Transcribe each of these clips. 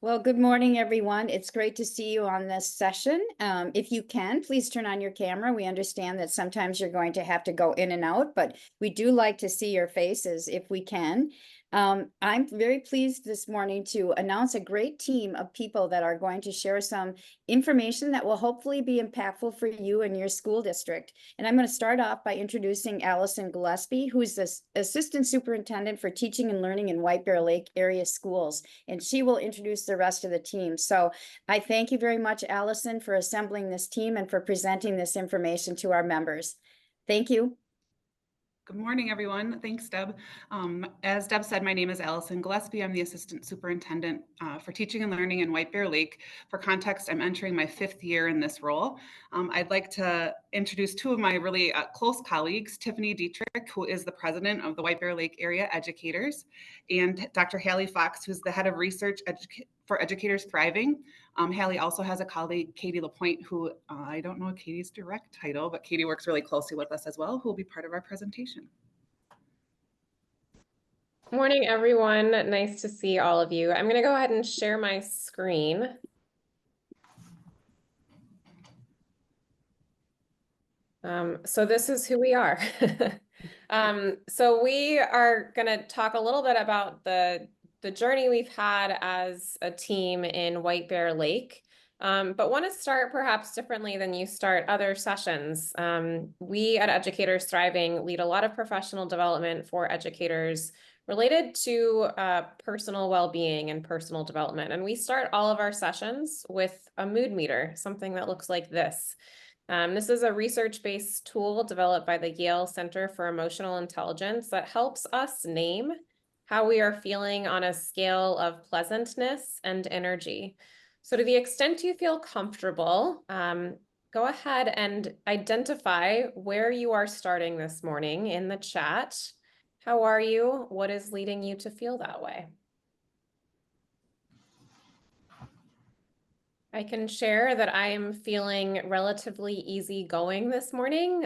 Well, good morning, everyone. It's great to see you on this session. If you can, please turn on your camera. We understand that sometimes you're going to have to go in and out, but we do like to see your faces if we can. I'm very pleased this morning to announce a great team of people that are going to share some information that will hopefully be impactful for you and your school district. And I'm going to start off by introducing Alison Gillespie, who's the Assistant Superintendent for Teaching and Learning in White Bear Lake area schools, and she will introduce the rest of the team. So I thank you very much, Alison, for assembling this team and for presenting this information to our members. Thank you. Good morning, everyone. Thanks, Deb. As Deb said, my name is Alison Gillespie. I'm the Assistant Superintendent for Teaching and Learning in White Bear Lake. For context, I'm entering my 5th year in this role. I'd like to introduce two of my really close colleagues, Tiffany Dittrich, who is the president of the White Bear Lake Area Educators, and Dr. Hallie Fox, who's the head of research for Educators Thriving. Hallie also has a colleague, Katie LaPointe, who I don't know Katie's direct title, but Katie works really closely with us as well, who will be part of our presentation. Morning, everyone. Nice to see all of you. I'm going to go ahead and share my screen. So this is who we are. So we are going to talk a little bit about the journey we've had as a team in White Bear Lake, but want to start perhaps differently than you start other sessions. We at Educators Thriving lead a lot of professional development for educators related to personal well-being and personal development. And we start all of our sessions with a mood meter, something that looks like this. This is a research-based tool developed by the Yale Center for Emotional Intelligence that helps us name how we are feeling on a scale of pleasantness and energy. So to the extent you feel comfortable, go ahead and identify where you are starting this morning in the chat. How are you? What is leading you to feel that way? I can share that I am feeling relatively easygoing this morning.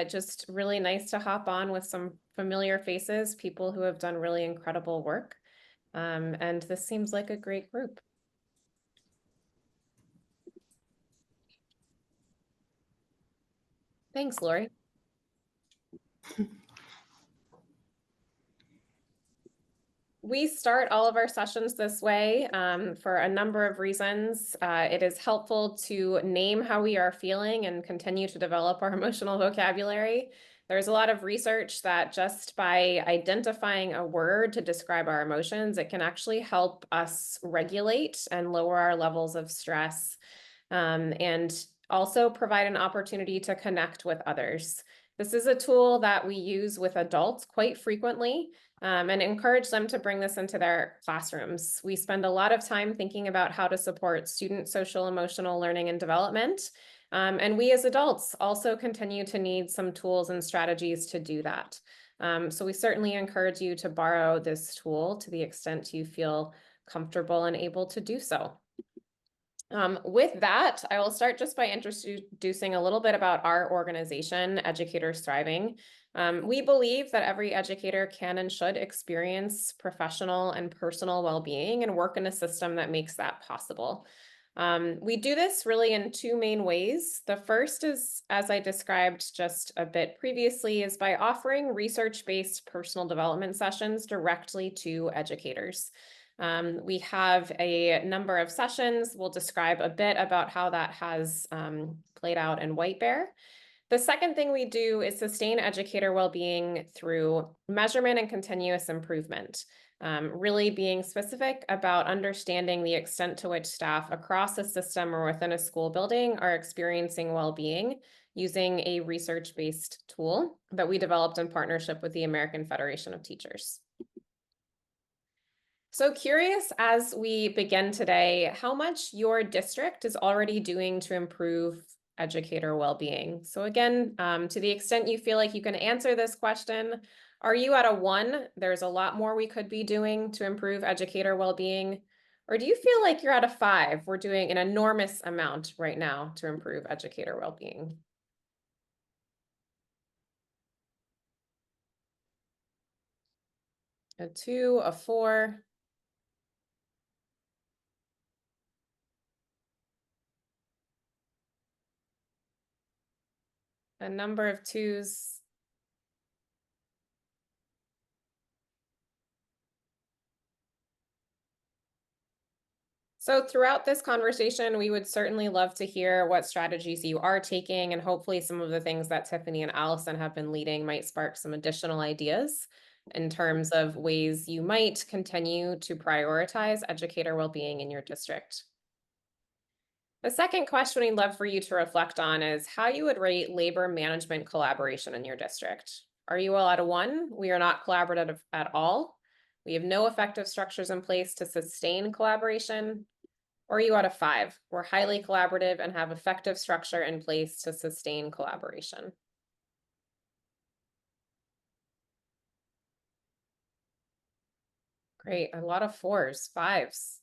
Just really nice to hop on with some familiar faces, people who have done really incredible work. And this seems like a great group. Thanks, Lori. We start all of our sessions this way for a number of reasons. It is helpful to name how we are feeling and continue to develop our emotional vocabulary. There's a lot of research that just by identifying a word to describe our emotions, it can actually help us regulate and lower our levels of stress, and also provide an opportunity to connect with others. This is a tool that we use with adults quite frequently, and encourage them to bring this into their classrooms. We spend a lot of time thinking about how to support student social emotional learning and development. And we as adults also continue to need some tools and strategies to do that. So we certainly encourage you to borrow this tool to the extent you feel comfortable and able to do so. With that, I will start just by introducing a little bit about our organization, Educators Thriving. We believe that every educator can and should experience professional and personal well-being and work in a system that makes that possible. We do this really in two main ways. The first is, as I described just a bit previously, is by offering research-based personal development sessions directly to educators. We have a number of sessions. We'll describe a bit about how that has played out in White Bear. The second thing we do is sustain educator well-being through measurement and continuous improvement, really being specific about understanding the extent to which staff across a system or within a school building are experiencing well-being using a research-based tool that we developed in partnership with the American Federation of Teachers. So curious as we begin today, how much your district is already doing to improve educator well-being. So again, to the extent you feel like you can answer this question, are you at a 1? There's a lot more we could be doing to improve educator well-being. Or do you feel like you're at a 5? We're doing an enormous amount right now to improve educator well-being. A 2, a 4. a number of twos. So throughout this conversation, we would certainly love to hear what strategies you are taking, and hopefully some of the things that Tiffany and Alison have been leading might spark some additional ideas in terms of ways you might continue to prioritize educator well-being in your district. The second question we'd love for you to reflect on is how you would rate labor management collaboration in your district. Are you all at a 1? We are not collaborative at all. We have no effective structures in place to sustain collaboration. Or are you at a 5? We're highly collaborative and have effective structure in place to sustain collaboration. Great, a lot of 4s, 5s.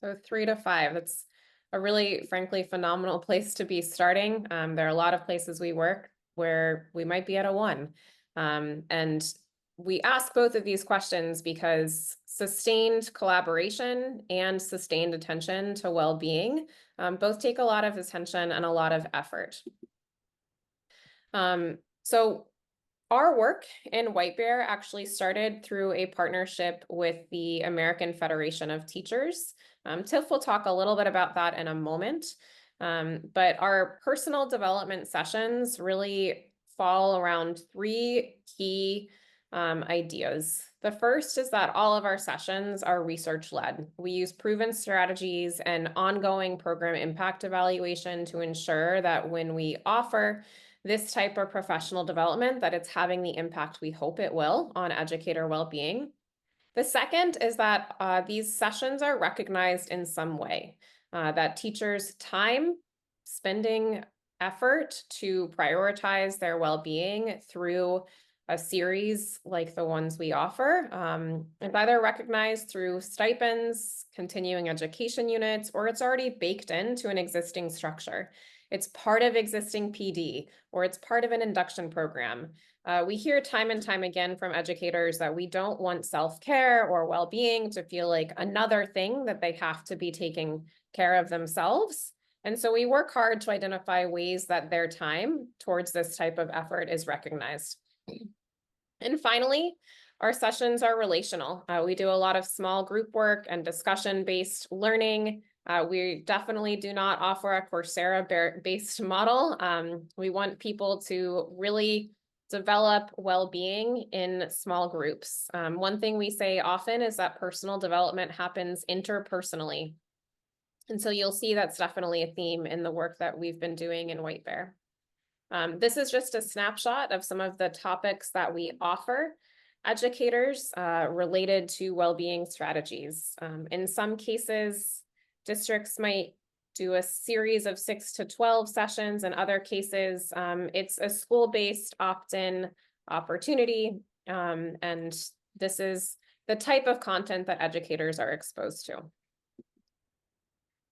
So 3 to 5, that's a really, frankly, phenomenal place to be starting. There are a lot of places we work where we might be at a 1. And we ask both of these questions because sustained collaboration and sustained attention to well-being both take a lot of attention and a lot of effort. So our work in White Bear actually started through a partnership with the American Federation of Teachers. Tiff will talk a little bit about that in a moment. But our personal development sessions really fall around 3 key ideas. The first is that all of our sessions are research-led. We use proven strategies and ongoing program impact evaluation to ensure that when we offer this type of professional development, that it's having the impact we hope it will on educator well-being. The second is that these sessions are recognized in some way, that teachers' time, spending effort to prioritize their well-being through a series like the ones we offer is either recognized through stipends, continuing education units, or it's already baked into an existing structure. It's part of existing PD, or it's part of an induction program. We hear time and time again from educators that we don't want self-care or well-being to feel like another thing that they have to be taking care of themselves. And so we work hard to identify ways that their time towards this type of effort is recognized. And finally, our sessions are relational. We do a lot of small group work and discussion-based learning. We definitely do not offer a Coursera-based model. We want people to really develop well-being in small groups. One thing we say often is that personal development happens interpersonally. And so you'll see that's definitely a theme in the work that we've been doing in White Bear. This is just a snapshot of some of the topics that we offer educators related to well-being strategies. In some cases, districts might do a series of 6 to 12 sessions. In other cases, it's a school-based opt-in opportunity. And this is the type of content that educators are exposed to.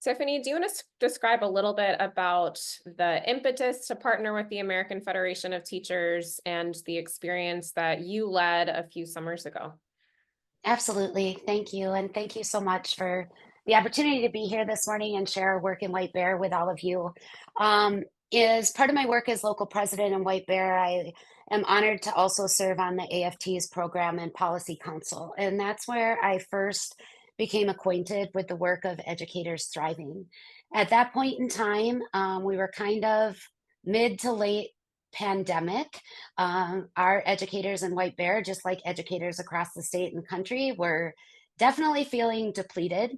Tiffany, do you want to describe a little bit about the impetus to partner with the American Federation of Teachers and the experience that you led a few summers ago? Absolutely. Thank you. And thank you so much for the opportunity to be here this morning and share our work in White Bear with all of you. As part of my work as local president in White Bear, I am honored to also serve on the AFT's program and policy council. And that's where I first became acquainted with the work of Educators Thriving. At that point in time, we were kind of mid to late pandemic. Our educators in White Bear, just like educators across the state and country, were definitely feeling depleted.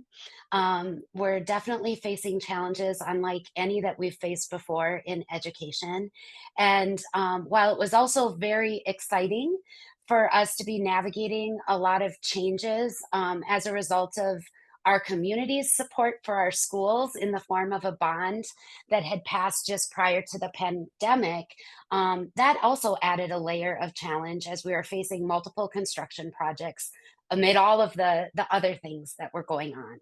We're definitely facing challenges unlike any that we've faced before in education. And while it was also very exciting for us to be navigating a lot of changes as a result of our community's support for our schools in the form of a bond that had passed just prior to the pandemic, that also added a layer of challenge as we were facing multiple construction projects amid all of the other things that were going on.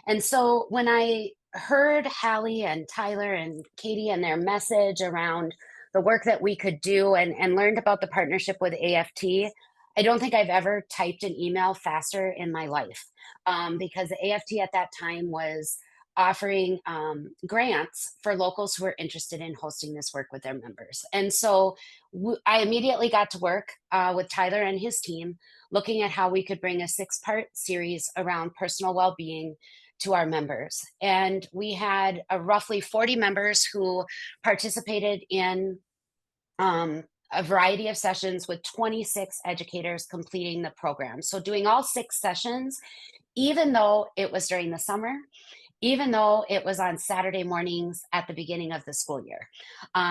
And so when I heard Hallie and Tyler and Katie and their message around the work that we could do and learned about the partnership with AFT. I don't think I've ever typed an email faster in my life, because the AFT at that time was offering grants for locals who were interested in hosting this work with their members. And so I immediately got to work with Tyler and his team, looking at how we could bring a 6-part series around personal well-being to our members. And we had roughly 40 members who participated in a variety of sessions, with 26 educators completing the program. So doing all 6 sessions, even though it was during the summer, even though it was on Saturday mornings at the beginning of the school year,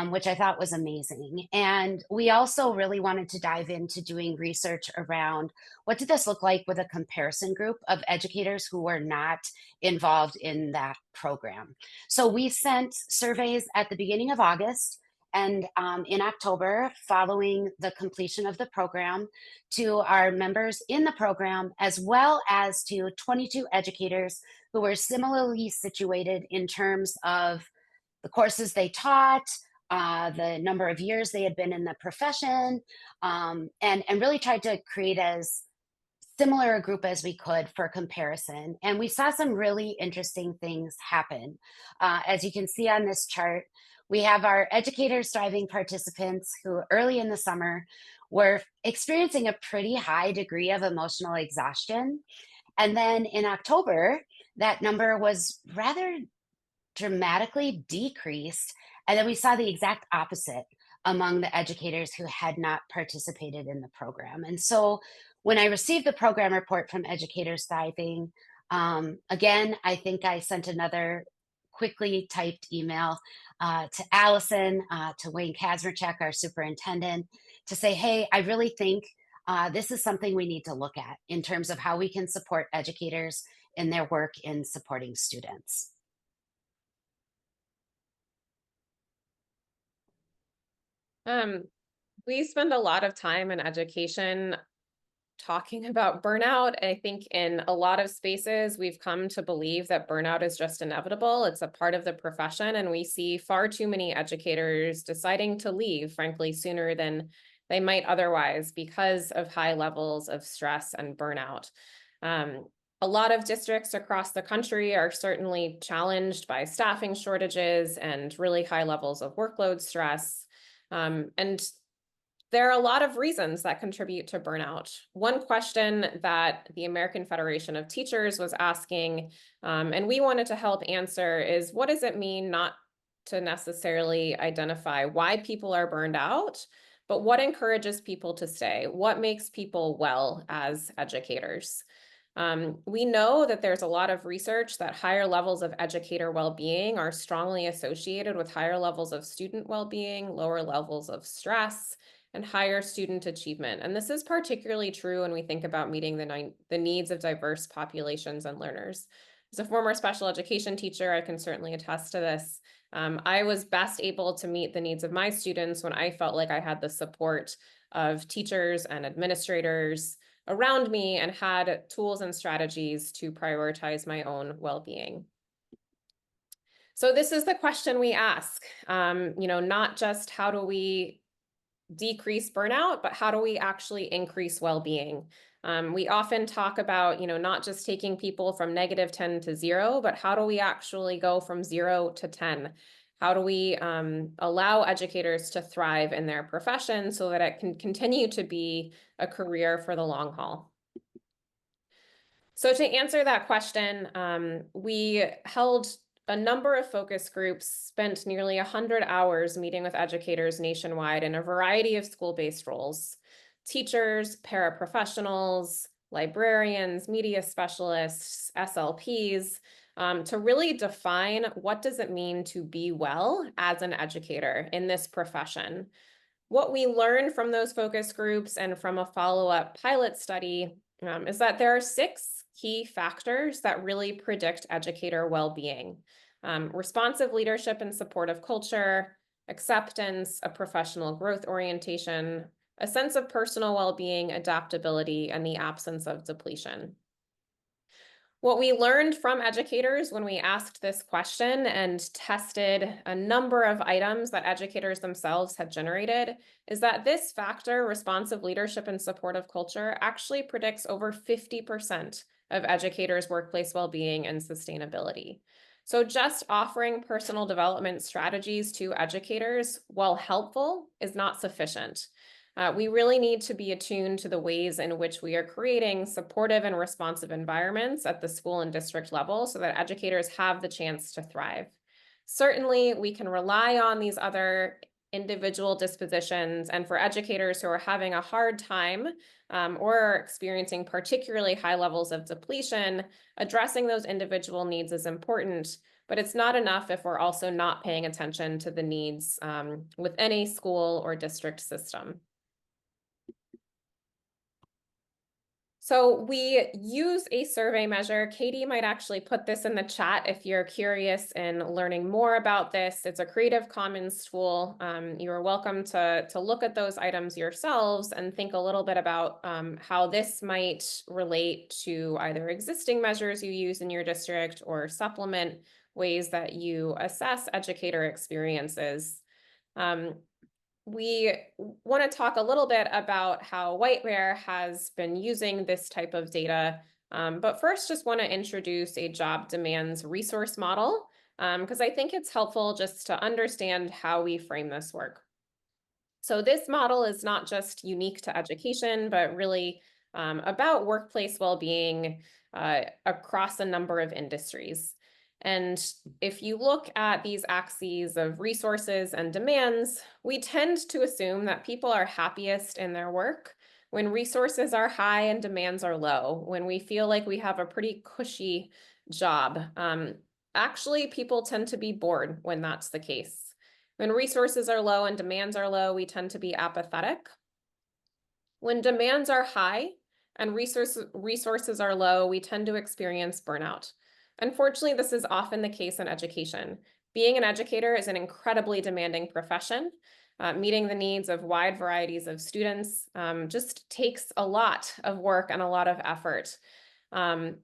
which I thought was amazing. And we also really wanted to dive into doing research around what did this look like with a comparison group of educators who were not involved in that program. So we sent surveys at the beginning of August and in October, following the completion of the program, to our members in the program, as well as to 22 educators who were similarly situated in terms of the courses they taught, the number of years they had been in the profession, and really tried to create as similar a group as we could for comparison. And we saw some really interesting things happen. As you can see on this chart, we have our educators driving participants who early in the summer were experiencing a pretty high degree of emotional exhaustion. And then in October, that number was rather dramatically decreased. And then we saw the exact opposite among the educators who had not participated in the program. And so when I received the program report from Educators Thriving, again, I think I sent another quickly typed email to Alison, to Wayne Kazmerchek, our superintendent, to say, hey, I really think this is something we need to look at in terms of how we can support educators in their work in supporting students. We spend a lot of time in education talking about burnout. I think in a lot of spaces, we've come to believe that burnout is just inevitable. It's a part of the profession, and we see far too many educators deciding to leave, frankly, sooner than they might otherwise because of high levels of stress and burnout. A lot of districts across the country are certainly challenged by staffing shortages and really high levels of workload stress. And there are a lot of reasons that contribute to burnout. One question that the American Federation of Teachers was asking, and we wanted to help answer, is what does it mean not to necessarily identify why people are burned out, but what encourages people to stay? What makes people well as educators? We know that there's a lot of research that higher levels of educator well-being are strongly associated with higher levels of student well-being, lower levels of stress, and higher student achievement. And this is particularly true when we think about meeting the needs of diverse populations and learners. As a former special education teacher, I can certainly attest to this. I was best able to meet the needs of my students when I felt like I had the support of teachers and administrators around me and had tools and strategies to prioritize my own well-being. So this is the question we ask, not just how do we decrease burnout, but how do we actually increase well-being? We often talk about, not just taking people from -10 to 0, but how do we actually go from 0 to 10? How do we allow educators to thrive in their profession so that it can continue to be a career for the long haul? So to answer that question, we held a number of focus groups, spent nearly 100 hours meeting with educators nationwide in a variety of school-based roles: teachers, paraprofessionals, librarians, media specialists, SLPs, to really define what does it mean to be well as an educator in this profession. What we learned from those focus groups and from a follow-up pilot study is that there are 6 key factors that really predict educator well-being: responsive leadership and supportive culture, acceptance, a professional growth orientation, a sense of personal well-being, adaptability, and the absence of depletion. What we learned from educators when we asked this question and tested a number of items that educators themselves had generated is that this factor, responsive leadership and supportive culture, actually predicts over 50% of educators' workplace well-being and sustainability. So just offering personal development strategies to educators, while helpful, is not sufficient. We really need to be attuned to the ways in which we are creating supportive and responsive environments at the school and district level so that educators have the chance to thrive. Certainly, we can rely on these other individual dispositions, and for educators who are having a hard time or are experiencing particularly high levels of depletion, addressing those individual needs is important, but it's not enough if we're also not paying attention to the needs with any school or district system. So we use a survey measure. Katie might actually put this in the chat if you're curious in learning more about this. It's a Creative Commons tool. You are welcome to look at those items yourselves and think a little bit about how this might relate to either existing measures you use in your district or supplement ways that you assess educator experiences. We want to talk a little bit about how White Bear has been using this type of data. But first, just want to introduce a job demands resource model, because I think it's helpful just to understand how we frame this work. So this model is not just unique to education, but really about workplace well-being across a number of industries. And if you look at these axes of resources and demands, we tend to assume that people are happiest in their work when resources are high and demands are low, when we feel like we have a pretty cushy job. Actually, people tend to be bored when that's the case. When resources are low and demands are low, we tend to be apathetic. When demands are high and resources are low, we tend to experience burnout. Unfortunately, this is often the case in education. Being an educator is an incredibly demanding profession. Meeting the needs of wide varieties of students just takes a lot of work and a lot of effort.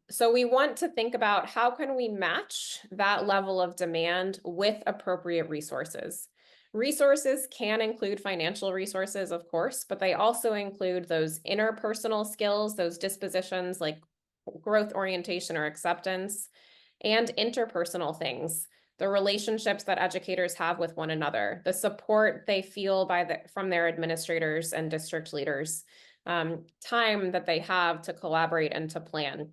So we want to think about how can we match that level of demand with appropriate resources. Resources can include financial resources, of course, but they also include those interpersonal skills, those dispositions like growth orientation or acceptance, and interpersonal things, the relationships that educators have with one another, the support they feel from their administrators and district leaders, time that they have to collaborate and to plan.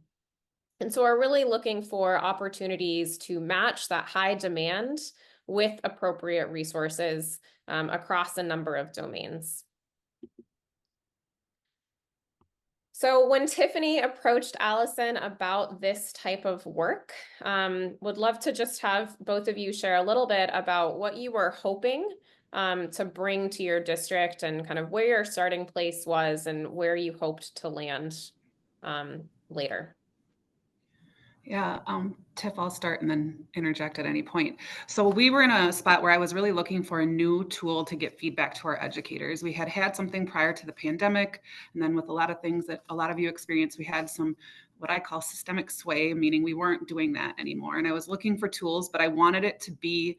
And so we're really looking for opportunities to match that high demand with appropriate resources across a number of domains. So when Tiffany approached Alison about this type of work, would love to just have both of you share a little bit about what you were hoping to bring to your district and kind of where your starting place was and where you hoped to land later. Yeah, Tiff, I'll start and then interject at any point. So we were in a spot where I was really looking for a new tool to get feedback to our educators. We had something prior to the pandemic, and then with a lot of things that a lot of you experienced, we had some what I call systemic sway, meaning we weren't doing that anymore. And I was looking for tools, but I wanted it to be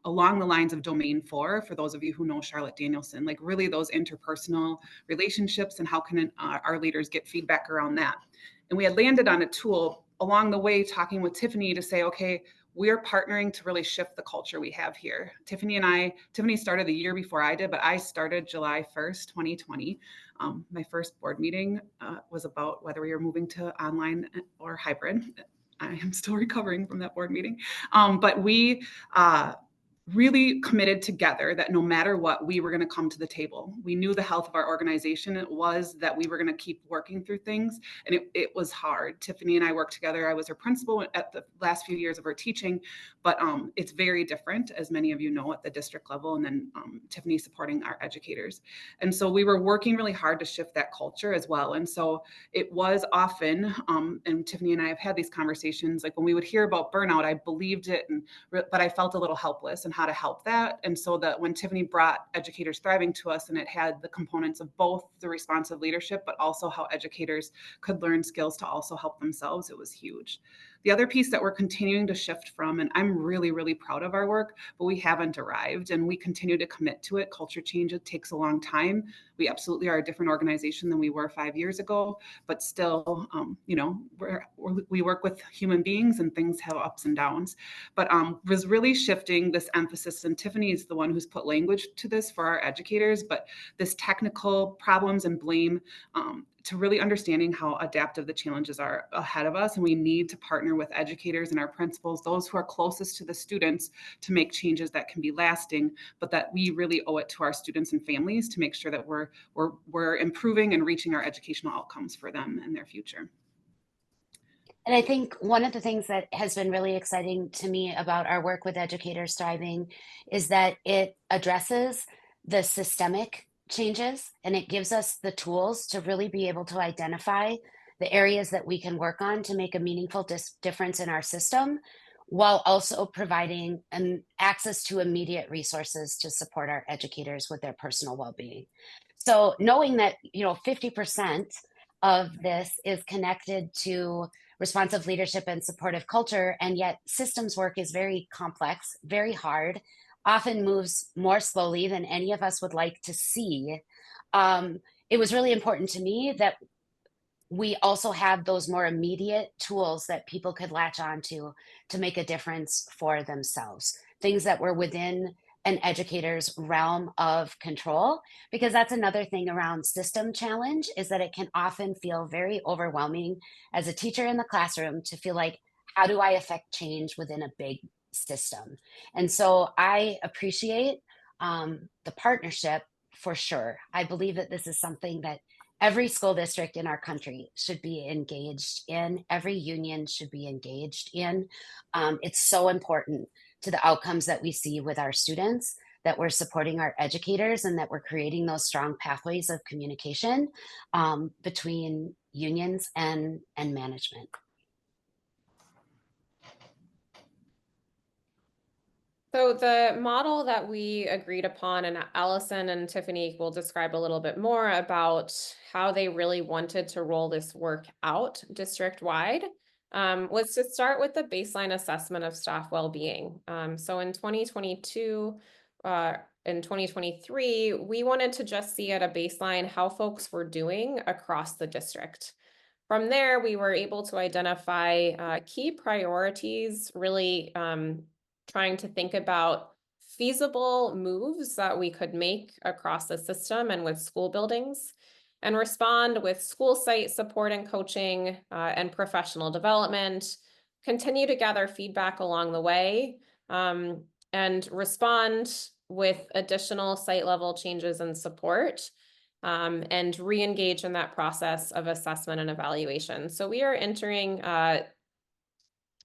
along the lines of domain 4, for those of you who know Charlotte Danielson, like really those interpersonal relationships and how can our leaders get feedback around that. And we had landed on a tool along the way, talking with Tiffany to say, okay, we're partnering to really shift the culture we have here. Tiffany started the year before I did, but I started July 1st, 2020. My first board meeting was about whether we were moving to online or hybrid. I am still recovering from that board meeting. But we really committed together that no matter what, we were going to come to the table. We knew the health of our organization. It was that we were going to keep working through things. And it was hard. Tiffany and I worked together. I was her principal at the last few years of her teaching, but it's very different, as many of you know, at the district level, and then Tiffany supporting our educators. And so we were working really hard to shift that culture as well. And so it was often, and Tiffany and I have had these conversations, like when we would hear about burnout, I believed it, but I felt a little helpless. And how to help that. And so that when Tiffany brought Educators Thriving to us, and it had the components of both the responsive leadership, but also how educators could learn skills to also help themselves, it was huge. The other piece that we're continuing to shift from, and I'm really, really proud of our work, but we haven't arrived and we continue to commit to it. Culture change, it takes a long time. We absolutely are a different organization than we were 5 years ago, but still, we work with human beings and things have ups and downs. But was really shifting this emphasis, and Tiffany is the one who's put language to this for our educators, but this technical problems and blame, to really understanding how adaptive the challenges are ahead of us. And we need to partner with educators and our principals, those who are closest to the students, to make changes that can be lasting, but that we really owe it to our students and families to make sure that we're improving and reaching our educational outcomes for them and their future. And I think one of the things that has been really exciting to me about our work with Educators Thriving is that it addresses the systemic changes and it gives us the tools to really be able to identify the areas that we can work on to make a meaningful difference in our system, while also providing access to immediate resources to support our educators with their personal well-being. So knowing that 50% of this is connected to responsive leadership and supportive culture, and yet systems work is very complex, very hard, often moves more slowly than any of us would like to see. It was really important to me that we also have those more immediate tools that people could latch onto to make a difference for themselves, things that were within an educator's realm of control, because that's another thing around system challenge, is that it can often feel very overwhelming as a teacher in the classroom to feel like, how do I affect change within a big system? And so I appreciate the partnership for sure. I believe that this is something that every school district in our country should be engaged in. Every union should be engaged in. It's so important to the outcomes that we see with our students, that we're supporting our educators, and that we're creating those strong pathways of communication between unions and management. So the model that we agreed upon, and Alison and Tiffany will describe a little bit more about how they really wanted to roll this work out district-wide, was to start with the baseline assessment of staff well-being. So in 2022, in 2023, we wanted to just see at a baseline how folks were doing across the district. From there, we were able to identify key priorities, really trying to think about feasible moves that we could make across the system and with school buildings, and respond with school site support and coaching and professional development, continue to gather feedback along the way, and respond with additional site level changes and support, and re-engage in that process of assessment and evaluation. So we are entering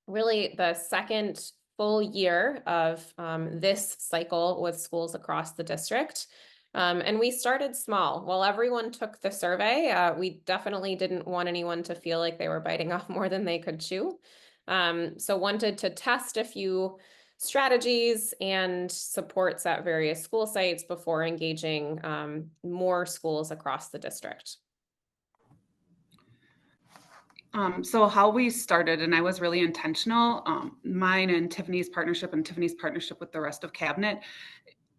really the second full year of this cycle with schools across the district. And we started small. While everyone took the survey, we definitely didn't want anyone to feel like they were biting off more than they could chew. So wanted to test a few strategies and supports at various school sites before engaging more schools across the district. So how we started, and I was really intentional, mine and Tiffany's partnership with the rest of cabinet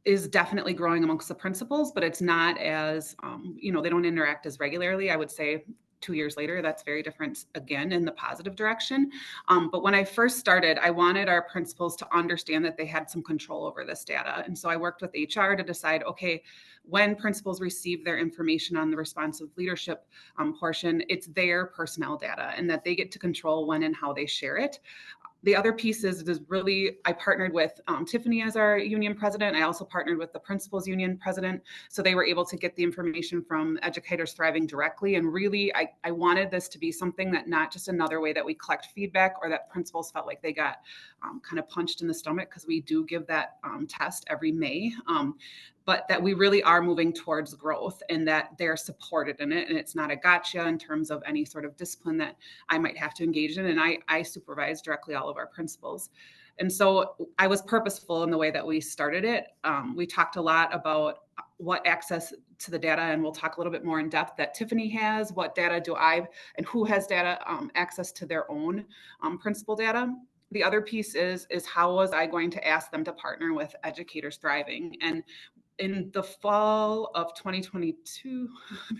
is definitely growing amongst the principals, but it's not as, they don't interact as regularly. I would say 2 years later, that's very different again in the positive direction. But when I first started, I wanted our principals to understand that they had some control over this data. And so I worked with HR to decide, okay, when principals receive their information on the responsive leadership portion, it's their personnel data and that they get to control when and how they share it. The other piece is really, I partnered with Tiffany as our union president. I also partnered with the principals union president. So they were able to get the information from Educators Thriving directly. And really, I wanted this to be something that not just another way that we collect feedback or that principals felt like they got kind of punched in the stomach, because we do give that test every May. But that we really are moving towards growth and that they're supported in it. And it's not a gotcha in terms of any sort of discipline that I might have to engage in. And I supervise directly all of our principals. And so I was purposeful in the way that we started it. We talked a lot about what access to the data, and we'll talk a little bit more in depth that Tiffany has, what data do I, and who has data access to their own principal data. The other piece is how was I going to ask them to partner with Educators Thriving? And in the fall of 2022,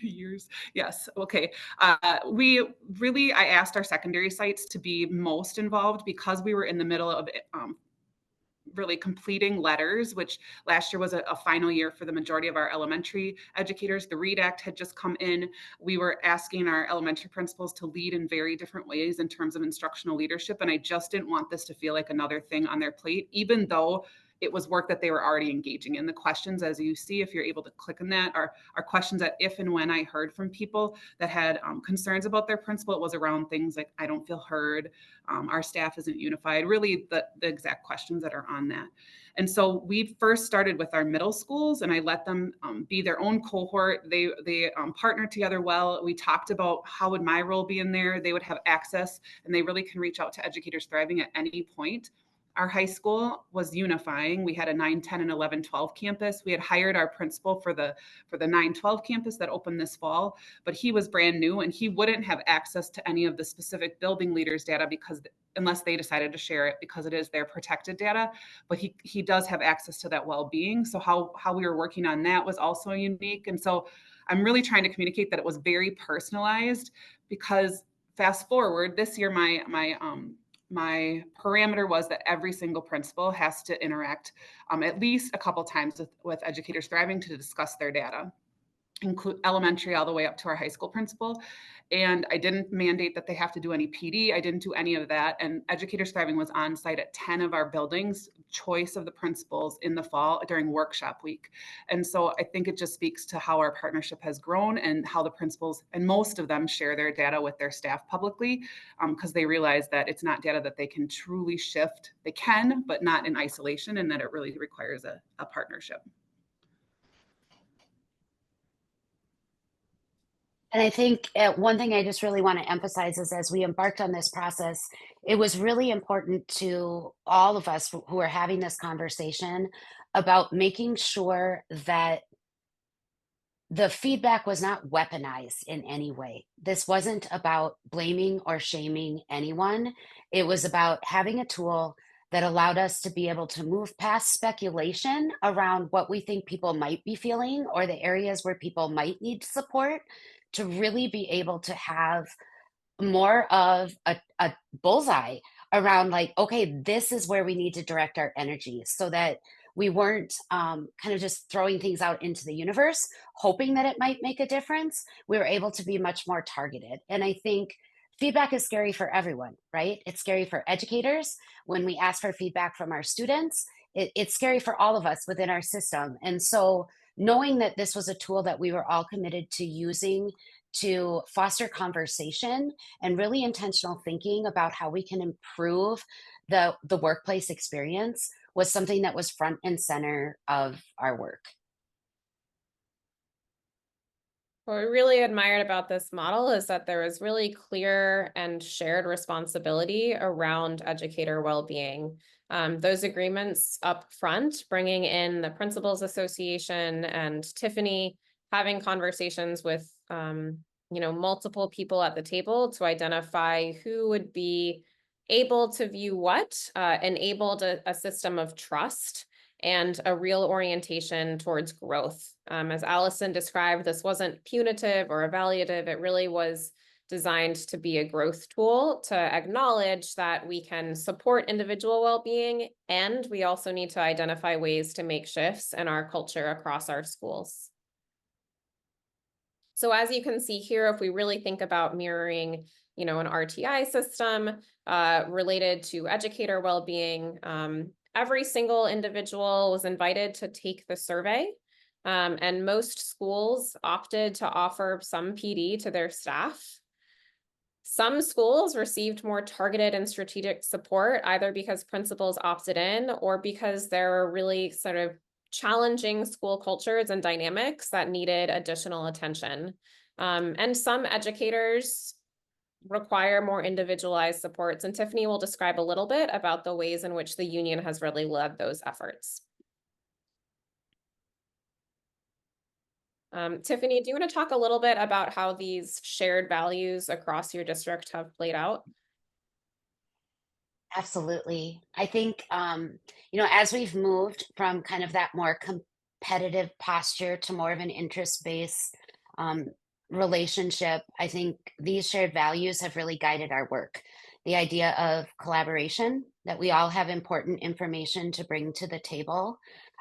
years, yes, okay. I asked our secondary sites to be most involved because we were in the middle of really completing letters, which last year was a final year for the majority of our elementary educators. The READ Act had just come in. We were asking our elementary principals to lead in very different ways in terms of instructional leadership. And I just didn't want this to feel like another thing on their plate, even though it was work that they were already engaging in. The questions, as you see, if you're able to click on that, are questions that if and when I heard from people that had concerns about their principal, it was around things like, I don't feel heard, our staff isn't unified, really the exact questions that are on that. And so we first started with our middle schools, and I let them be their own cohort. They partnered together well. We talked about how would my role be in there. They would have access, and they really can reach out to Educators Thriving at any point. Our high school was unifying. We had a 9, 10, and 11, 12 campus. We had hired our principal for the 9, 12 campus that opened this fall, but he was brand new and he wouldn't have access to any of the specific building leaders' data because unless they decided to share it, because it is their protected data, but he does have access to that well-being. So how we were working on that was also unique. And so I'm really trying to communicate that it was very personalized, because fast forward this year, my parameter was that every single principal has to interact at least a couple times with Educators Thriving to discuss their data, include elementary all the way up to our high school principal. And I didn't mandate that they have to do any PD. I didn't do any of that. And Educators Thriving was on site at 10 of our buildings, choice of the principals in the fall during workshop week. And so I think it just speaks to how our partnership has grown and how the principals, and most of them, share their data with their staff publicly, because they realize that it's not data that they can truly shift. They can, but not in isolation, and that it really requires a partnership. And I think one thing I just really want to emphasize is as we embarked on this process, it was really important to all of us who are having this conversation about making sure that the feedback was not weaponized in any way. This wasn't about blaming or shaming anyone. It was about having a tool that allowed us to be able to move past speculation around what we think people might be feeling or the areas where people might need support, to really be able to have more of a bullseye around, like, okay, this is where we need to direct our energy, so that we weren't kind of just throwing things out into the universe, hoping that it might make a difference. We were able to be much more targeted. And I think feedback is scary for everyone, right? It's scary for educators when we ask for feedback from our students. It's scary for all of us within our system. And so knowing that this was a tool that we were all committed to using to foster conversation and really intentional thinking about how we can improve the workplace experience was something that was front and center of our work. What we really admired about this model is that there was really clear and shared responsibility around educator well-being. Those agreements up front, bringing in the Principals Association and Tiffany, having conversations with multiple people at the table to identify who would be able to view what, enabled a system of trust and a real orientation towards growth. As Alison described, this wasn't punitive or evaluative. It really was designed to be a growth tool to acknowledge that we can support individual well-being, and we also need to identify ways to make shifts in our culture across our schools. So as you can see here, if we really think about mirroring, an RTI system related to educator well-being, every single individual was invited to take the survey, and most schools opted to offer some PD to their staff. Some schools received more targeted and strategic support, either because principals opted in or because there were really sort of challenging school cultures and dynamics that needed additional attention. And some educators require more individualized supports. And Tiffany will describe a little bit about the ways in which the union has really led those efforts. Tiffany, do you want to talk a little bit about how these shared values across your district have played out? Absolutely. I think, as we've moved from kind of that more competitive posture to more of an interest-based um, relationship, I think these shared values have really guided our work. The idea of collaboration, that we all have important information to bring to the table,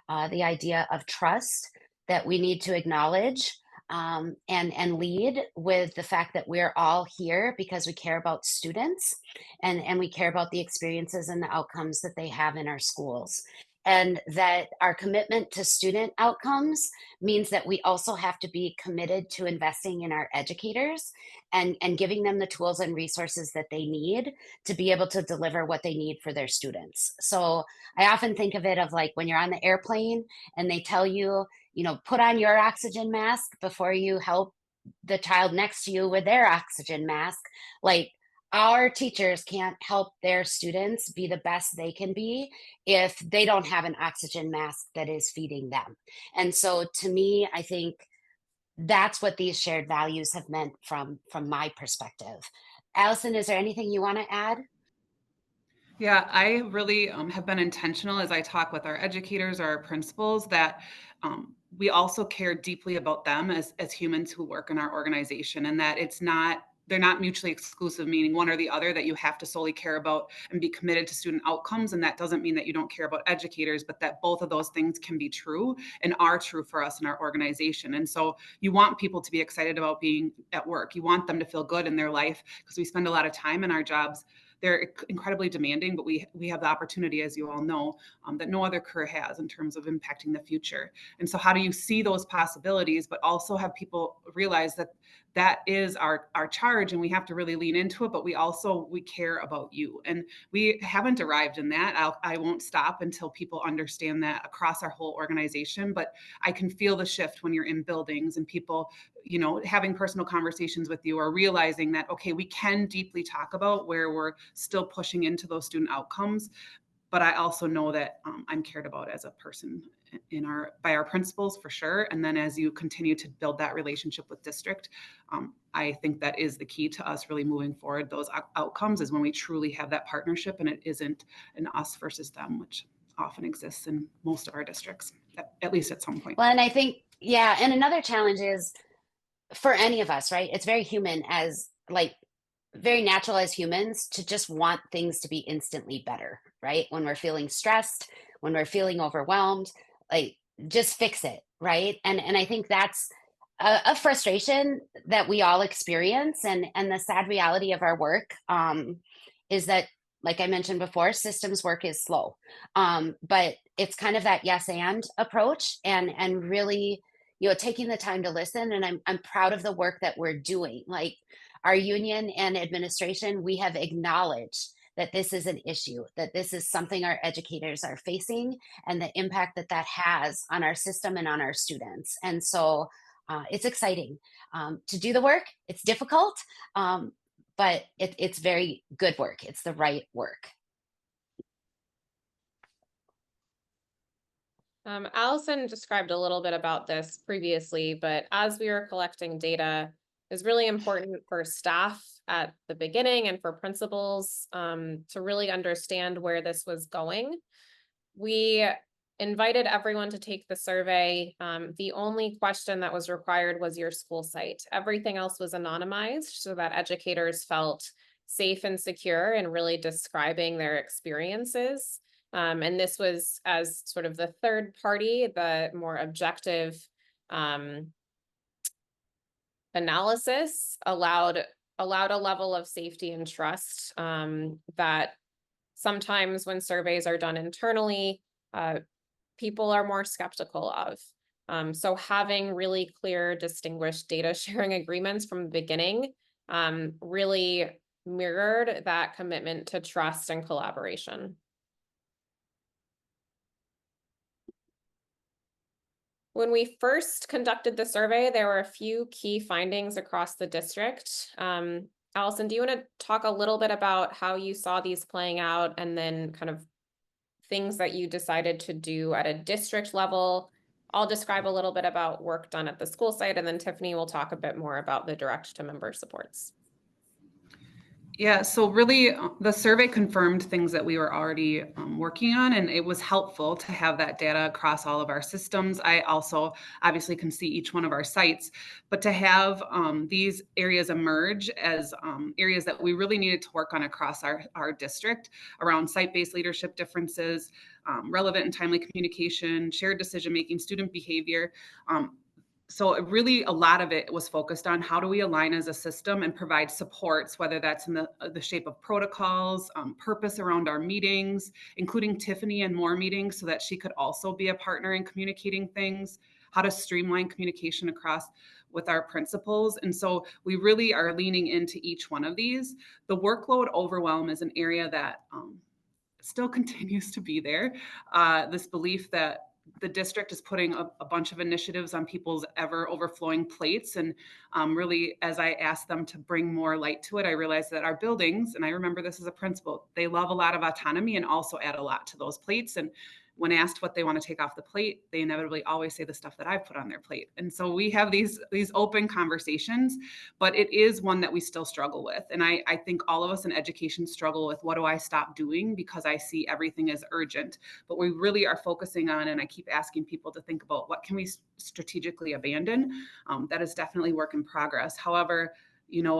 the idea of trust, that we need to acknowledge and lead with the fact that we're all here because we care about students and we care about the experiences and the outcomes that they have in our schools. And that our commitment to student outcomes means that we also have to be committed to investing in our educators and giving them the tools and resources that they need to be able to deliver what they need for their students. So I often think of it of like when you're on the airplane and they tell you, put on your oxygen mask before you help the child next to you with their oxygen mask. Like, our teachers can't help their students be the best they can be if they don't have an oxygen mask that is feeding them. And so to me, I think that's what these shared values have meant from my perspective. Allison, is there anything you want to add? Yeah, I really have been intentional as I talk with our educators, our principals, that we also care deeply about them as humans who work in our organization, and that they're not mutually exclusive, meaning one or the other, that you have to solely care about and be committed to student outcomes. And that doesn't mean that you don't care about educators, but that both of those things can be true and are true for us in our organization. And so you want people to be excited about being at work. You want them to feel good in their life, because we spend a lot of time in our jobs. They're incredibly demanding, but we have the opportunity, as you all know, that no other career has in terms of impacting the future. And so how do you see those possibilities, but also have people realize that that is our charge, and we have to really lean into it, but we care about you. And we haven't arrived in that. I won't stop until people understand that across our whole organization. But I can feel the shift when you're in buildings and people, having personal conversations with you, or realizing that, okay, we can deeply talk about where we're still pushing into those student outcomes. But I also know that I'm cared about as a person by our principals, for sure. And then as you continue to build that relationship with district, I think that is the key to us really moving forward. Those outcomes is when we truly have that partnership, and it isn't an us versus them, which often exists in most of our districts, at least at some point. Well, and I think, yeah, and another challenge is for any of us, right? It's very human as like very natural as humans to just want things to be instantly better, right? When we're feeling stressed, when we're feeling overwhelmed, like just fix it, right? And I think that's a frustration that we all experience, and the sad reality of our work is that, like I mentioned before, systems work is slow, but it's kind of that yes and approach, and really, taking the time to listen. And I'm proud of the work that we're doing. Like, our union and administration, we have acknowledged that this is an issue, that this is something our educators are facing, and the impact that that has on our system and on our students. And so it's exciting to do the work. It's difficult, but it's very good work. It's the right work. Alison described a little bit about this previously, but as we were collecting data, it's really important for staff at the beginning and for principals to really understand where this was going. We invited everyone to take the survey. The only question that was required was your school site. Everything else was anonymized so that educators felt safe and secure in really describing their experiences. And this was as sort of the third party, the more objective analysis allowed a level of safety and trust that sometimes when surveys are done internally, people are more skeptical of. So having really clear, distinguished data sharing agreements from the beginning really mirrored that commitment to trust and collaboration. When we first conducted the survey, there were a few key findings across the district. Alison, do you want to talk a little bit about how you saw these playing out and then kind of things that you decided to do at a district level? I'll describe a little bit about work done at the school site, and then Tiffany will talk a bit more about the direct to member supports. Yeah, so really the survey confirmed things that we were already working on, and it was helpful to have that data across all of our systems. I also obviously can see each one of our sites, but to have these areas emerge as areas that we really needed to work on across our district around site-based leadership differences, relevant and timely communication, shared decision-making, student behavior. So really a lot of it was focused on how do we align as a system and provide supports, whether that's in the shape of protocols, purpose around our meetings, including Tiffany and more meetings so that she could also be a partner in communicating things, how to streamline communication across with our principals. And so we really are leaning into each one of these. The workload overwhelm is an area that still continues to be there. This belief that the district is putting a bunch of initiatives on people's ever overflowing plates. And really, as I asked them to bring more light to it, I realized that our buildings, and I remember this as a principal, they love a lot of autonomy and also add a lot to those plates. And when asked what they want to take off the plate, they inevitably always say the stuff that I've put on their plate. And so we have these open conversations, but it is one that we still struggle with. And I think all of us in education struggle with what do I stop doing because I see everything as urgent. But we really are focusing on, and I keep asking people to think about what can we strategically abandon. That is definitely work in progress. However,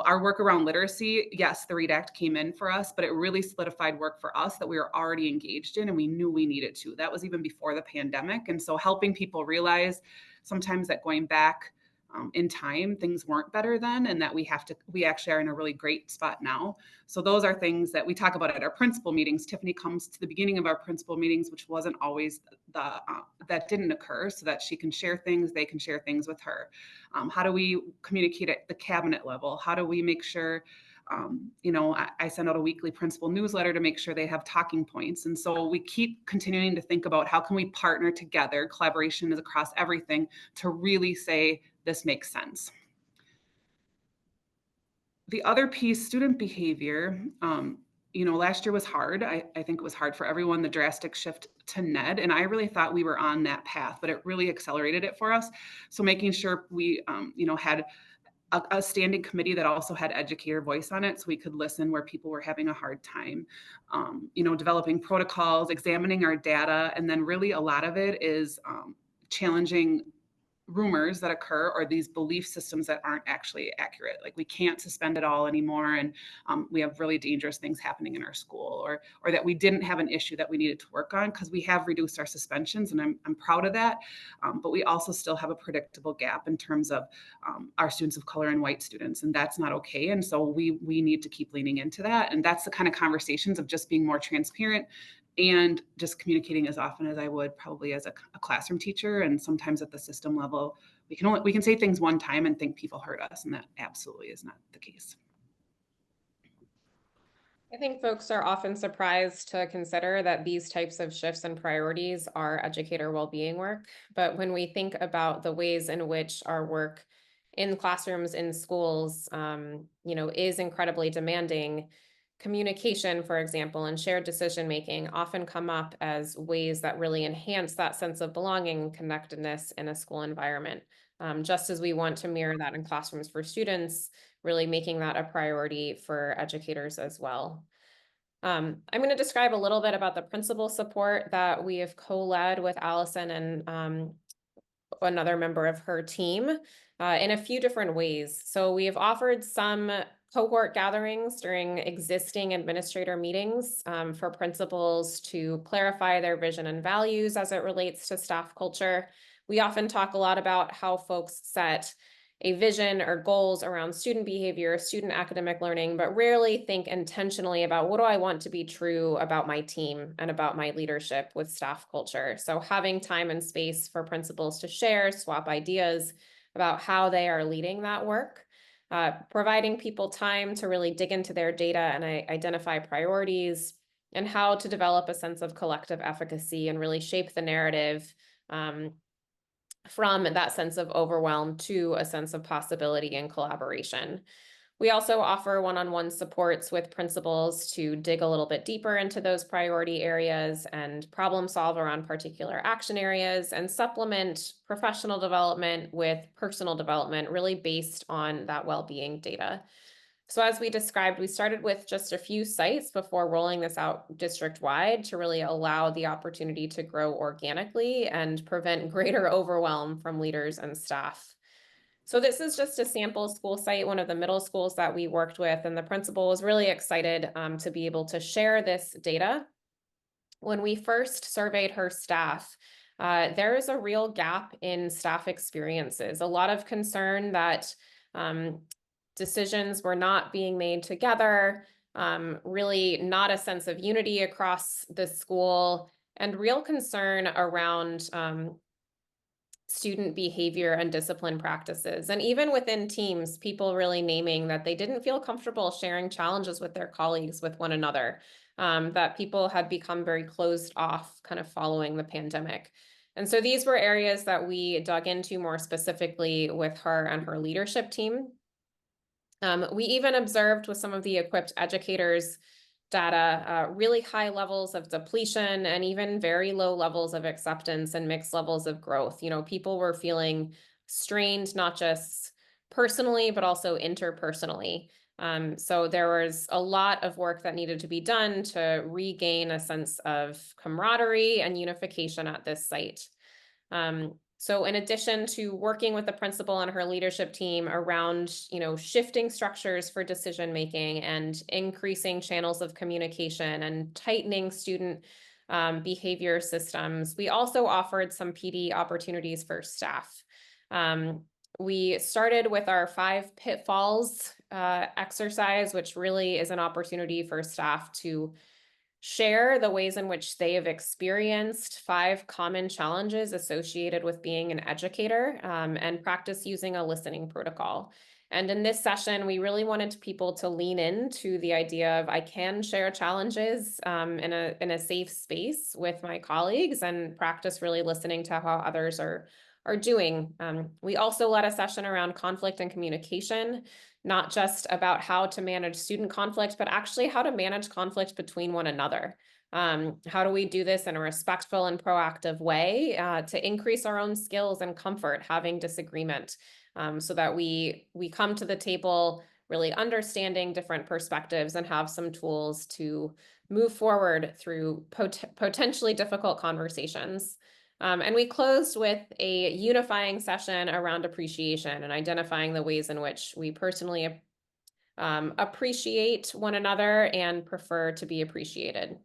our work around literacy, yes, the READ Act came in for us, but it really solidified work for us that we were already engaged in and we knew we needed to. That was even before the pandemic. And so helping people realize sometimes that going back in time, things weren't better then, and that we actually are in a really great spot now. So those are things that we talk about at our principal meetings. Tiffany comes to the beginning of our principal meetings, which wasn't always that didn't occur, so that she can share things, they can share things with her. How do we communicate at the cabinet level? How do we make sure I send out a weekly principal newsletter to make sure they have talking points. And so we keep continuing to think about how can we partner together. Collaboration is across everything to really say this makes sense. The other piece, student behavior, last year was hard. I think it was hard for everyone, the drastic shift to NED. And I really thought we were on that path, but it really accelerated it for us. So making sure we, had a standing committee that also had educator voice on it so we could listen where people were having a hard time, developing protocols, examining our data. And then really a lot of it is challenging rumors that occur or these belief systems that aren't actually accurate. Like we can't suspend it all anymore. And we have really dangerous things happening in our school or that we didn't have an issue that we needed to work on because we have reduced our suspensions and I'm proud of that. But we also still have a predictable gap in terms of our students of color and white students, and that's not okay. And so we need to keep leaning into that. And that's the kind of conversations of just being more transparent and just communicating as often as I would probably as a classroom teacher. And sometimes at the system level, we can say things one time and think people heard us, and that absolutely is not the case. I think folks are often surprised to consider that these types of shifts and priorities are educator well-being work. But when we think about the ways in which our work in classrooms, in schools, is incredibly demanding, communication, for example, and shared decision-making often come up as ways that really enhance that sense of belonging and connectedness in a school environment. Just as we want to mirror that in classrooms for students, really making that a priority for educators as well. I'm going to describe a little bit about the principal support that we have co-led with Alison and another member of her team in a few different ways. So we have offered some cohort gatherings during existing administrator meetings for principals to clarify their vision and values as it relates to staff culture. We often talk a lot about how folks set a vision or goals around student behavior, student academic learning, but rarely think intentionally about what do I want to be true about my team and about my leadership with staff culture. So having time and space for principals to share, swap ideas about how they are leading that work, providing people time to really dig into their data and identify priorities and how to develop a sense of collective efficacy and really shape the narrative from that sense of overwhelm to a sense of possibility and collaboration. We also offer one-on-one supports with principals to dig a little bit deeper into those priority areas and problem solve around particular action areas and supplement professional development with personal development, really based on that well-being data. So as we described, we started with just a few sites before rolling this out district-wide to really allow the opportunity to grow organically and prevent greater overwhelm from leaders and staff. So this is just a sample school site, one of the middle schools that we worked with, and the principal was really excited to be able to share this data. When we first surveyed her staff, there is a real gap in staff experiences, a lot of concern that decisions were not being made together, really not a sense of unity across the school, and real concern around student behavior and discipline practices. And even within teams, people really naming that they didn't feel comfortable sharing challenges with their colleagues, with one another, that people had become very closed off kind of following the pandemic. And so these were areas that we dug into more specifically with her and her leadership team. We even observed with some of the equipped educators data, really high levels of depletion and even very low levels of acceptance and mixed levels of growth. You know, people were feeling strained, not just personally, but also interpersonally. So there was a lot of work that needed to be done to regain a sense of camaraderie and unification at this site. So in addition to working with the principal and her leadership team around, you know, shifting structures for decision-making and increasing channels of communication and tightening student behavior systems, we also offered some PD opportunities for staff. We started with our 5 pitfalls exercise, which really is an opportunity for staff to share the ways in which they have experienced 5 common challenges associated with being an educator, and practice using a listening protocol. And in this session, we really wanted people to lean into the idea of I can share challenges in a safe space with my colleagues and practice really listening to how others are doing. We also led a session around conflict and communication, not just about how to manage student conflict, but actually how to manage conflict between one another. How do we do this in a respectful and proactive way to increase our own skills and comfort having disagreement, so that we come to the table really understanding different perspectives and have some tools to move forward through potentially difficult conversations. And we closed with a unifying session around appreciation and identifying the ways in which we personally appreciate one another and prefer to be appreciated.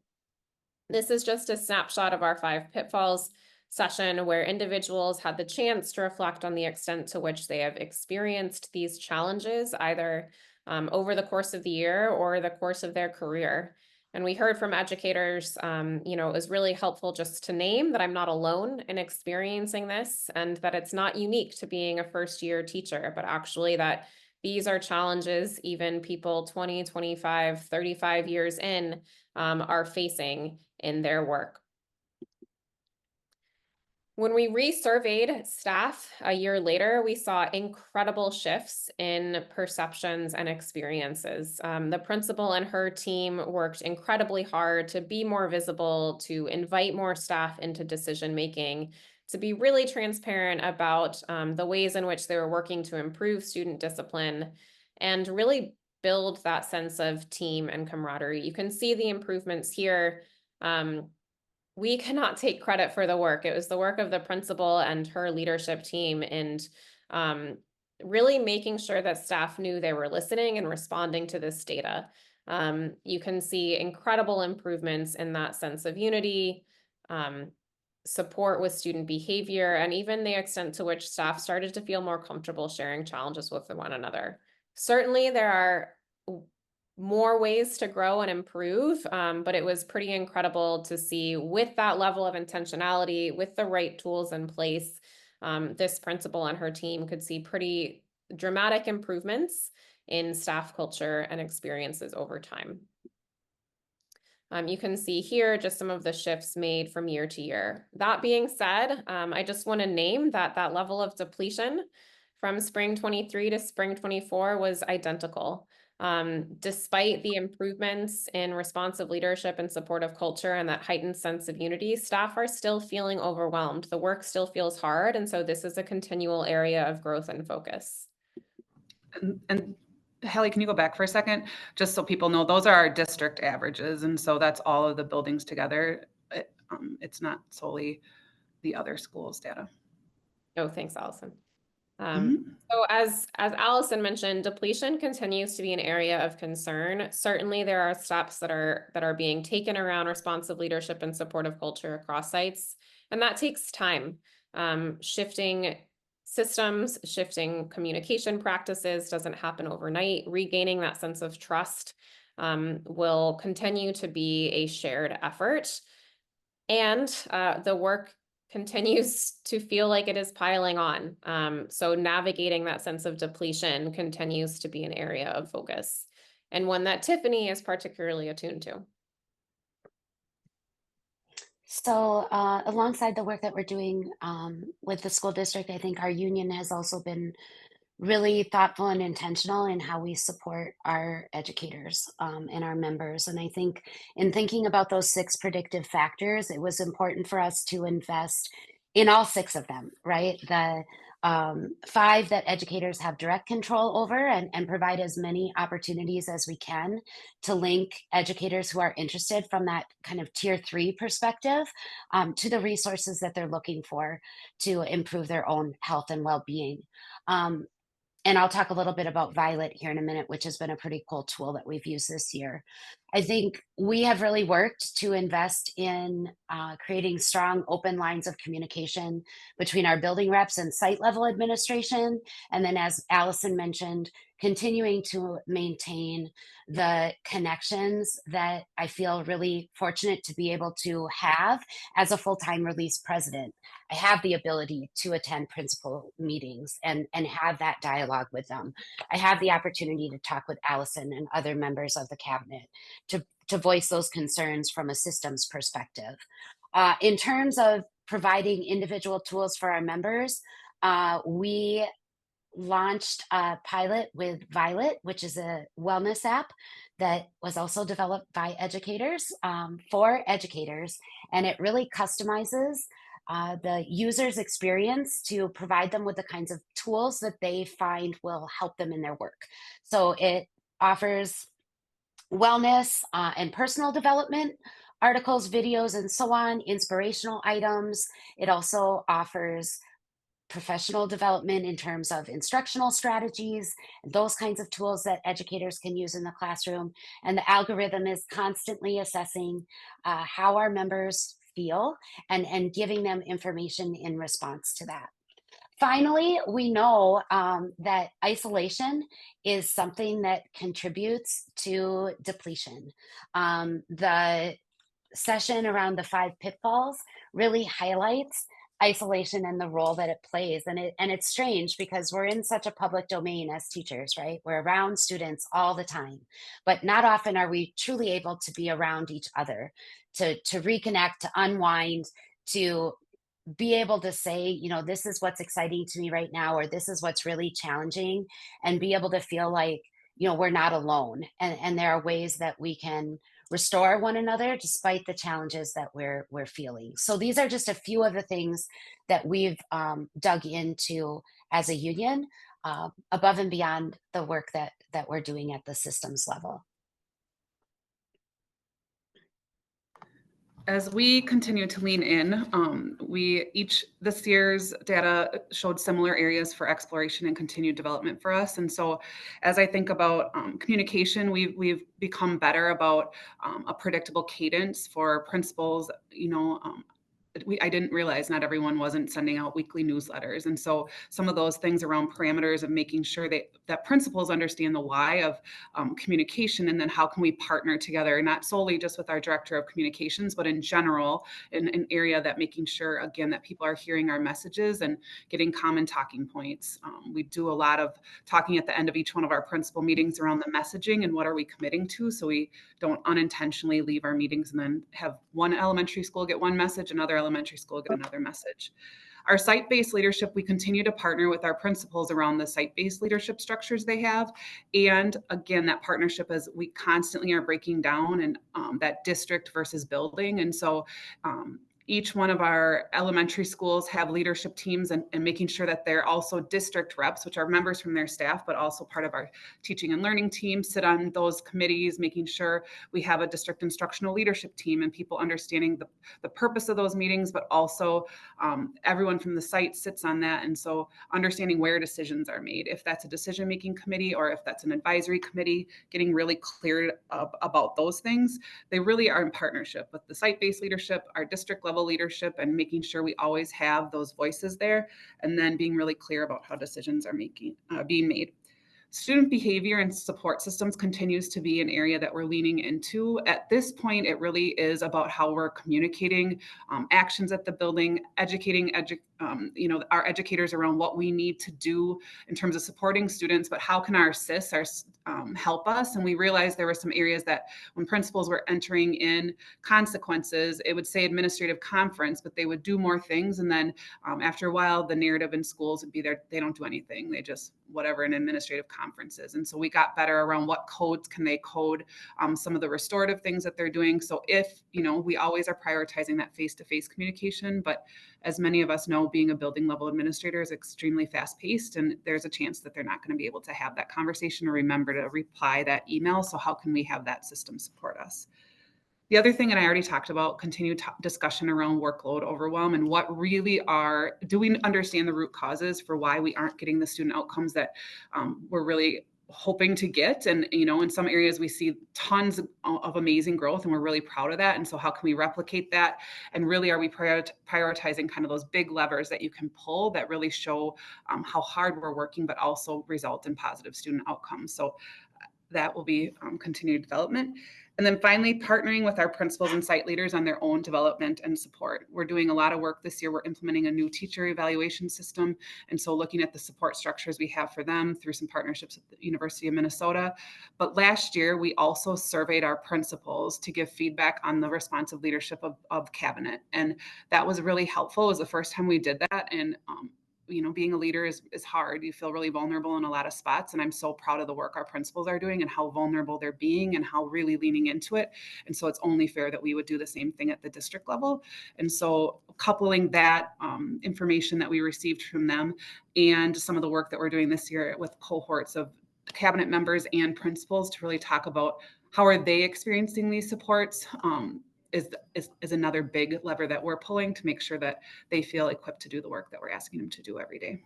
This is just a snapshot of our 5 pitfalls session where individuals had the chance to reflect on the extent to which they have experienced these challenges, either over the course of the year or the course of their career. And we heard from educators, you know, it was really helpful just to name that I'm not alone in experiencing this and that it's not unique to being a first-year teacher, but actually that these are challenges even people 20, 25, 35 years in are facing in their work. When we resurveyed staff a year later, we saw incredible shifts in perceptions and experiences. The principal and her team worked incredibly hard to be more visible, to invite more staff into decision-making, to be really transparent about the ways in which they were working to improve student discipline, and really build that sense of team and camaraderie. You can see the improvements here. We cannot take credit for the work. It was the work of the principal and her leadership team, and really making sure that staff knew they were listening and responding to this data. You can see incredible improvements in that sense of unity, support with student behavior, and even the extent to which staff started to feel more comfortable sharing challenges with one another. Certainly, there are more ways to grow and improve, but it was pretty incredible to see with that level of intentionality, with the right tools in place, this principal and her team could see pretty dramatic improvements in staff culture and experiences over time. You can see here just some of the shifts made from year to year. That being said, I just want to name that level of depletion from spring 23 to spring 24 was identical. Despite the improvements in responsive leadership and supportive culture and that heightened sense of unity, staff are still feeling overwhelmed. The work still feels hard. And so this is a continual area of growth and focus. And Hallie, can you go back for a second? Just so people know, those are our district averages. And so that's all of the buildings together. It's not solely the other schools' data. Oh, thanks, Allison. Mhm. So as Allison mentioned, depletion continues to be an area of concern. Certainly there are steps that are being taken around responsive leadership and supportive culture across sites, and that takes time. Shifting systems, shifting communication practices doesn't happen overnight. Regaining that sense of trust will continue to be a shared effort. And the work continues to feel like it is piling on. So navigating that sense of depletion continues to be an area of focus, and one that Tiffany is particularly attuned to. So, alongside the work that we're doing with the school district, I think our union has also been really thoughtful and intentional in how we support our educators and our members. And I think in thinking about those 6 predictive factors, it was important for us to invest in all 6 of them, right? The 5 that educators have direct control over and provide as many opportunities as we can to link educators who are interested from that kind of tier 3 perspective to the resources that they're looking for to improve their own health and well-being. And I'll talk a little bit about Violet here in a minute, which has been a pretty cool tool that we've used this year. I think we have really worked to invest in creating strong open lines of communication between our building reps and site level administration. And then, as Allison mentioned, continuing to maintain the connections that I feel really fortunate to be able to have as a full-time release president. I have the ability to attend principal meetings and have that dialogue with them. I have the opportunity to talk with Alison and other members of the cabinet to voice those concerns from a systems perspective. In terms of providing individual tools for our members, we launched a pilot with Violet, which is a wellness app that was also developed by educators for educators. And it really customizes the user's experience to provide them with the kinds of tools that they find will help them in their work. So it offers wellness and personal development articles, videos, and so on, inspirational items. It also offers professional development in terms of instructional strategies, those kinds of tools that educators can use in the classroom. And the algorithm is constantly assessing how our members feel and giving them information in response to that. Finally, we know that isolation is something that contributes to depletion. The session around the 5 pitfalls really highlights isolation and the role that it plays. And it's strange because we're in such a public domain as teachers, right? We're around students all the time, but not often are we truly able to be around each other, to reconnect, to unwind, to be able to say, you know, this is what's exciting to me right now, or this is what's really challenging, and be able to feel like, you know, we're not alone. And there are ways that we can restore one another despite the challenges that we're feeling. So these are just a few of the things that we've dug into as a union, above and beyond the work that we're doing at the systems level. As we continue to lean in, this year's data showed similar areas for exploration and continued development for us. And so as I think about communication, we've become better about a predictable cadence for principals. I didn't realize not everyone wasn't sending out weekly newsletters. And so some of those things around parameters of making sure that principals understand the why of communication, and then how can we partner together, not solely just with our director of communications, but in general, in an area that making sure, again, that people are hearing our messages and getting common talking points. We do a lot of talking at the end of each one of our principal meetings around the messaging and what are we committing to, so we don't unintentionally leave our meetings and then have one elementary school get one message, another elementary school get another message. Our site-based leadership, we continue to partner with our principals around the site-based leadership structures they have. And again, that partnership is we constantly are breaking down and that district versus building. And so each one of our elementary schools have leadership teams and making sure that they're also district reps, which are members from their staff, but also part of our teaching and learning team, sit on those committees, making sure we have a district instructional leadership team and people understanding the purpose of those meetings, but also everyone from the site sits on that. And so understanding where decisions are made, if that's a decision-making committee or if that's an advisory committee, getting really clear about those things. They really are in partnership with the site-based leadership, our district level leadership, and making sure we always have those voices there, and then being really clear about how decisions are being made. Student behavior and support systems continues to be an area that we're leaning into. At this point, it really is about how we're communicating actions at the building, educating our educators around what we need to do in terms of supporting students, but how can our SIS help us? And we realized there were some areas that when principals were entering in consequences, it would say administrative conference, but they would do more things. And then after a while, the narrative in schools would be there, they don't do anything. They just whatever an administrative conference is. And so we got better around what codes can they code, some of the restorative things that they're doing. So if, we always are prioritizing that face-to-face communication, but as many of us know, being a building level administrator is extremely fast paced, and there's a chance that they're not going to be able to have that conversation or remember to reply that email. So how can we have that system support us? The other thing, and I already talked about, continued discussion around workload overwhelm and what really do we understand the root causes for why we aren't getting the student outcomes that we're really hoping to get. And, in some areas we see tons of amazing growth and we're really proud of that. And so how can we replicate that? And really, are we prioritizing kind of those big levers that you can pull that really show how hard we're working, but also result in positive student outcomes? So that will be continued development. And then finally, partnering with our principals and site leaders on their own development and support. We're doing a lot of work this year. We're implementing a new teacher evaluation system. And so looking at the support structures we have for them through some partnerships with the University of Minnesota. But last year, we also surveyed our principals to give feedback on the responsive leadership of cabinet. And that was really helpful. It was the first time we did that. And being a leader is hard. You feel really vulnerable in a lot of spots. And I'm so proud of the work our principals are doing and how vulnerable they're being and how really leaning into it. And so it's only fair that we would do the same thing at the district level. And so coupling that information that we received from them and some of the work that we're doing this year with cohorts of cabinet members and principals to really talk about how are they experiencing these supports is another big lever that we're pulling to make sure that they feel equipped to do the work that we're asking them to do every day.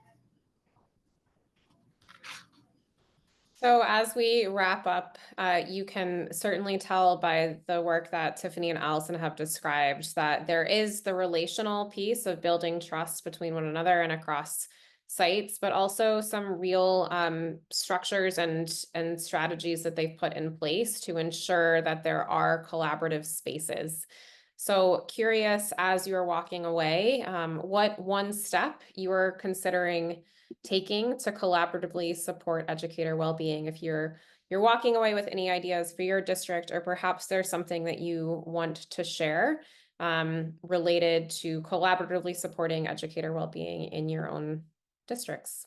So as we wrap up, you can certainly tell by the work that Tiffany and Alison have described that there is the relational piece of building trust between one another and across sites, but also some real structures and strategies that they've put in place to ensure that there are collaborative spaces. So curious, as you're walking away, what one step you are considering taking to collaboratively support educator well-being? If you're walking away with any ideas for your district, or perhaps there's something that you want to share related to collaboratively supporting educator well-being in your own districts.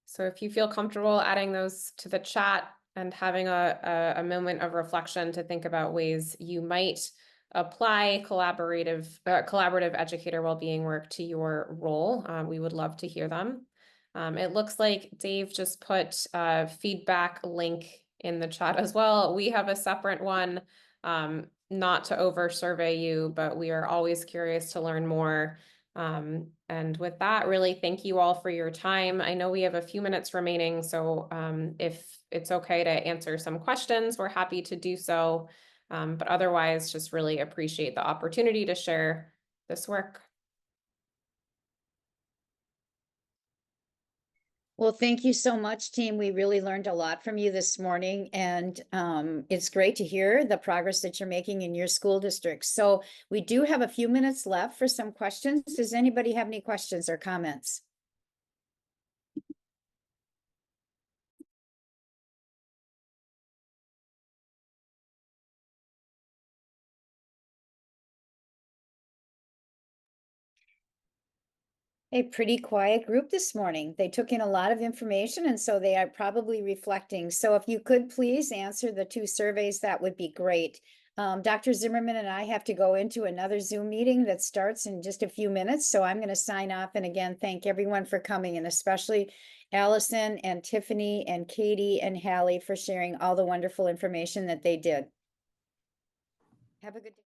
So if you feel comfortable adding those to the chat and having a moment of reflection to think about ways you might apply collaborative educator well-being work to your role, we would love to hear them. It looks like Dave just put a feedback link in the chat as well. We have a separate one, not to over survey you, but we are always curious to learn more. And with that, really thank you all for your time. I know we have a few minutes remaining, so if it's okay to answer some questions, we're happy to do so. But otherwise, just really appreciate the opportunity to share this work. Well, thank you so much, team. We really learned a lot from you this morning, and it's great to hear the progress that you're making in your school district. So we do have a few minutes left for some questions. Does anybody have any questions or comments? A pretty quiet group this morning. They took in a lot of information and so they are probably reflecting. So if you could please answer the 2 surveys, that would be great. Dr. Zimmerman and I have to go into another Zoom meeting that starts in just a few minutes. So I'm going to sign off and again, thank everyone for coming and especially Alison and Tiffany and Katie and Hallie for sharing all the wonderful information that they did. Have a good day.